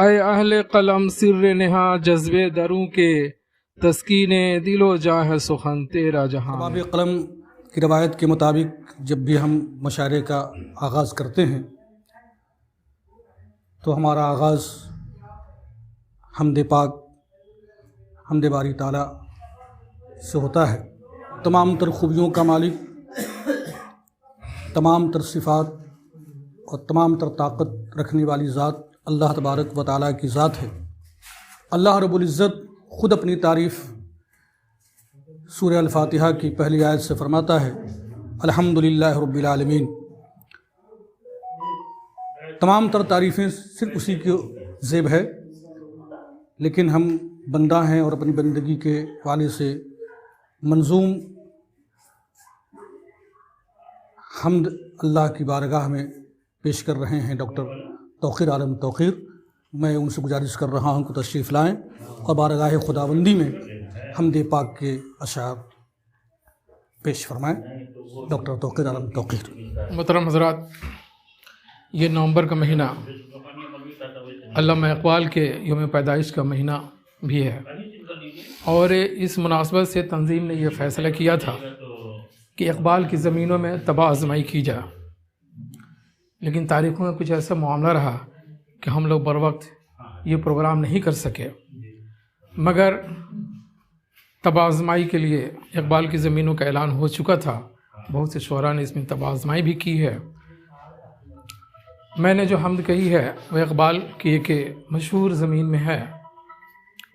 اے اہل قلم سر نہا جذبے دروں کے، تسکین دل و جاہ سخن تیرا جہاں ارباب قلم کی روایت کے مطابق جب بھی ہم مشاعرے کا آغاز کرتے ہیں تو ہمارا آغاز حمد پاک حمد باری تعالیٰ سے ہوتا ہے۔ تمام تر خوبیوں کا مالک، تمام تر صفات اور تمام تر طاقت رکھنے والی ذات اللہ تبارک و تعالیٰ کی ذات ہے۔ اللہ رب العزت خود اپنی تعریف سورہ الفاتحہ کی پہلی آیت سے فرماتا ہے الحمدللہ رب العالمین۔ تمام تر تعریفیں صرف اسی کی زیب ہے، لیکن ہم بندہ ہیں اور اپنی بندگی کے حوالے سے منظوم حمد اللہ کی بارگاہ میں پیش کر رہے ہیں ڈاکٹر توقیر عالم توقیر۔ میں ان سے گزارش کر رہا ہوں کہ تشریف لائیں اور بارگاہ خداوندی میں حمد پاک کے اشعار پیش فرمائیں۔ ڈاکٹر توقیر عالم توقیر۔ محترم حضرات، یہ نومبر کا مہینہ علامہ اقبال کے یوم پیدائش کا مہینہ بھی ہے، اور اس مناسبت سے تنظیم نے یہ فیصلہ کیا تھا کہ اقبال کی زمینوں میں تباہ آزمائی کی جائے، لیکن تاریخوں میں کچھ ایسا معاملہ رہا کہ ہم لوگ بر وقت یہ پروگرام نہیں کر سکے، مگر تباہ آزمائی کے لیے اقبال کی زمینوں کا اعلان ہو چکا تھا۔ بہت سے شعراء نے اس میں تباہ آزمائی بھی کی ہے۔ میں نے جو حمد کہی ہے وہ اقبال کی ایک مشہور زمین میں ہے،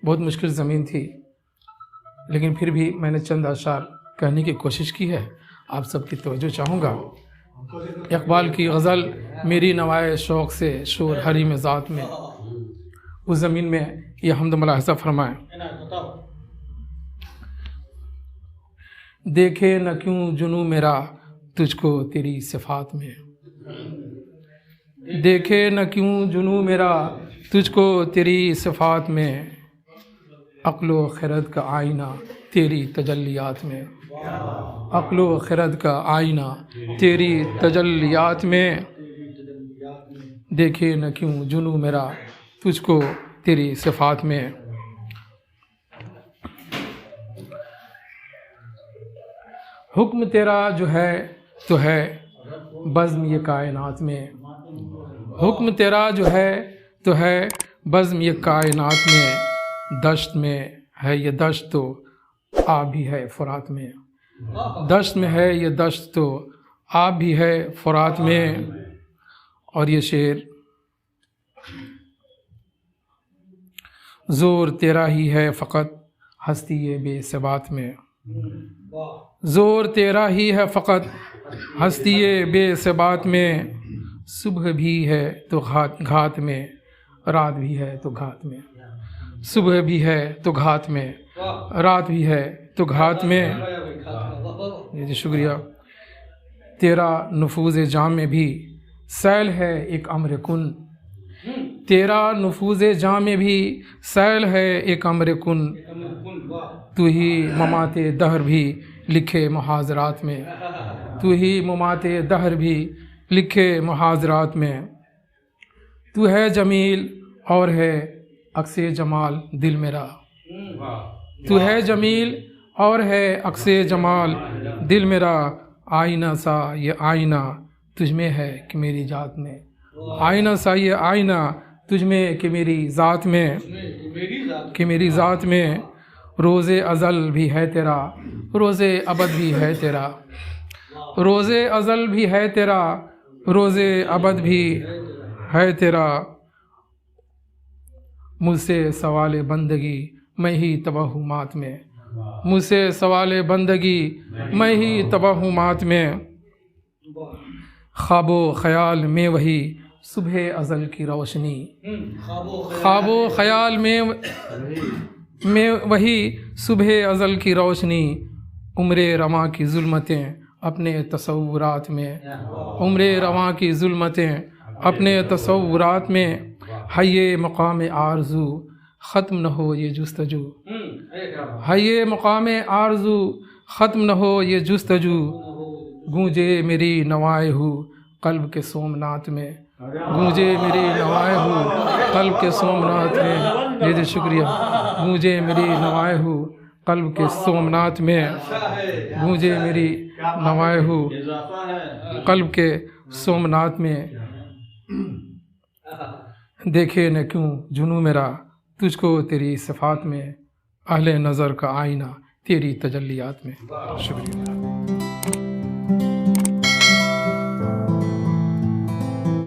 بہت مشکل زمین تھی، لیکن پھر بھی میں نے چند اشعار کہنے کی کوشش کی ہے۔ آپ سب کی توجہ چاہوں گا۔ اقبال کی غزل میری نوائے شوق سے شور حریم ذات میں، اس زمین میں یہ حمد ملاحظہ فرمائیں۔ دیکھے نہ کیوں جنوں میرا تجھ کو تیری صفات میں، دیکھے نہ کیوں جنوں میرا تجھ کو تیری صفات میں، عقل و خرد کا آئینہ تیری تجلیات میں، عقل و خرد کا آئینہ تیری تجلیات میں، دیکھے نہ کیوں جنوں میرا تجھ کو تیری صفات میں۔ حکم تیرا جو ہے تو ہے بزم یہ کائنات میں، حکم تیرا جو ہے تو ہے بزم یہ کائنات میں، دشت میں ہے یہ دشت تو آب بھی ہے فرات میں، دشت میں ہے یہ دشت تو آب بھی ہے فرات میں۔ اور یہ شعر زور تیرا ہی ہے فقط ہستی بے ثبات میں، زور تیرا ہی ہے فقط ہستی بے ثبات میں، صبح بھی ہے تو گھات میں، رات بھی ہے تو گھات میں، صبح بھی ہے تو گھات میں، رات بھی ہے تو گھات میں۔ جی شکریہ۔ تیرا نفوذ جام میں بھی سیل ہے ایک امر کن، تیرا نفوذ جام میں بھی سیل ہے ایک امر کن، تو ہی ممات دہر بھی لکھے محاضرات میں، تو ہی ممات دہر بھی لکھے محاضرات میں۔ تو ہے جمیل اور ہے عکس جمال دل میرا، تو ہے جمیل اور ہے عکس جمال دل میرا، آئینہ سا یہ آئینہ تجھ میں ہے کہ میری ذات میں، آئینہ سا یہ آئینہ تجھ میں کہ میری ذات میں، کہ میری ذات میں۔ روز ازل بھی ہے تیرا، روز ابد بھی ہے تیرا، روز ازل بھی ہے تیرا، روز ابد بھی ہے تیرا، مجھ سے سوال بندگی میں ہی توہمات میں، مجھ سے سوال بندگی میں ہی توہمات میں، خواب و خیال میں وہی صبح ازل کی روشنی، خواب و خیال میں وہی صبح ازل کی روشنی، عمر رواں کی ظلمتیں اپنے تصورات میں، عمر رواں کی ظلمتیں اپنے تصورات میں، ہے یہ مقام آرزو ختم نہ ہو یہ جستجو، ہے یہ مقام آرزو ختم نہ ہو یہ جستجو، گونجے میری نوائے ہو قلب کے سومنات میں، گونجے میری نوائے ہو قلب کے سومنات میں، جی شکریہ، گونجے میری نوائے ہو قلب کے سومنات میں، گونجے میری نوائے ہو قلب کے سومنات میں، دیکھے نہ کیوں جنوں میرا تجھ کو تیری صفات میں، اہل نظر کا آئینہ تیری تجلیات میں۔ شکریہ۔